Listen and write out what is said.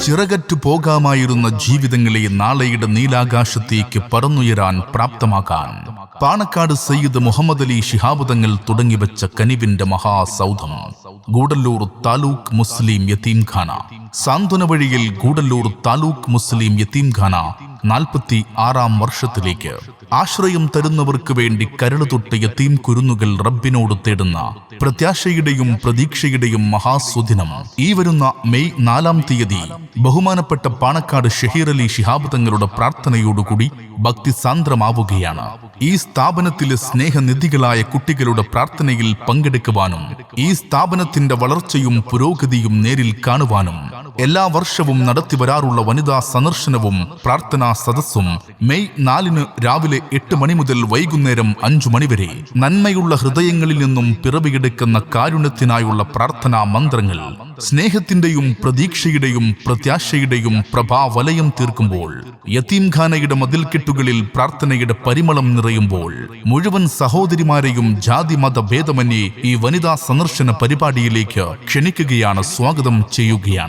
ചിറകറ്റു പോകാമായിരുന്ന ജീവിതങ്ങളെ നാളെയുടെ നീലാകാശത്തേക്ക് പറന്നുയരാൻ പ്രാപ്തമാക്കാൻ പാണക്കാട് സയ്യിദ് മുഹമ്മദ് അലി ശിഹാബ് തങ്ങൾ തുടങ്ങിവെച്ച കനിവിന്റെ മഹാസൗധം ഗൂഡല്ലൂർ താലൂക്ക് മുസ്ലിം യതീംഖാന. സാന്ത്വന വഴിയിൽ ഗൂഡല്ലൂർ താലൂക്ക് മുസ്ലിം യതീംഖാന 46-ാം വർഷത്തിലേക്ക് ആശ്രയം തരുന്നവർക്ക് വേണ്ടി കരളുതൊട്ട് യതീം കുരുന്നുകൾ റബ്ബിനോട് തേടുന്ന പ്രത്യാശയുടെയും പ്രതീക്ഷയുടെയും മഹാസുദിനം ഈ വരുന്ന മെയ് 4-ാം തീയതി ബഹുമാനപ്പെട്ട പാണക്കാട് ഷഹീർ അലി ശിഹാബ് തങ്ങളുടെ പ്രാർത്ഥനയോടുകൂടി ഭക്തിസാന്ദ്രമാവുകയാണ്. ഈ സ്ഥാപനത്തിലെ സ്നേഹനിധികളായ കുട്ടികളുടെ പ്രാർത്ഥനയിൽ പങ്കെടുക്കുവാനും ഈ സ്ഥാപനത്തിന്റെ വളർച്ചയും പുരോഗതിയും നേരിൽ കാണുവാനും എല്ലാ വർഷവും നടത്തിവരാറുള്ള വനിതാ സന്ദർശനവും പ്രാർത്ഥനാ സദസ്സും മെയ് 4-ന് രാവിലെ 8 മണി മുതൽ വൈകുന്നേരം 5 മണി വരെ നന്മയുള്ള ഹൃദയങ്ങളിൽ നിന്നും പിറവിയെടുക്കുന്ന കാരുണ്യത്തിനായുള്ള പ്രാർത്ഥനാ മന്ത്രങ്ങൾ സ്നേഹത്തിന്റെയും പ്രതീക്ഷയുടെയും പ്രത്യാശയുടെയും പ്രഭാവലയം തീർക്കുമ്പോൾ യതീംഖാനയുടെ മതിൽക്കെട്ടുകളിൽ പ്രാർത്ഥനയുടെ പരിമളം നിറയുമ്പോൾ മുഴുവൻ സഹോദരിമാരെയും ജാതി മത ഭേദമന്യേ ഈ വനിതാ സന്ദർശന പരിപാടിയിലേക്ക് ക്ഷണിക്കുകയാണ്, സ്വാഗതം ചെയ്യുകയാണ്.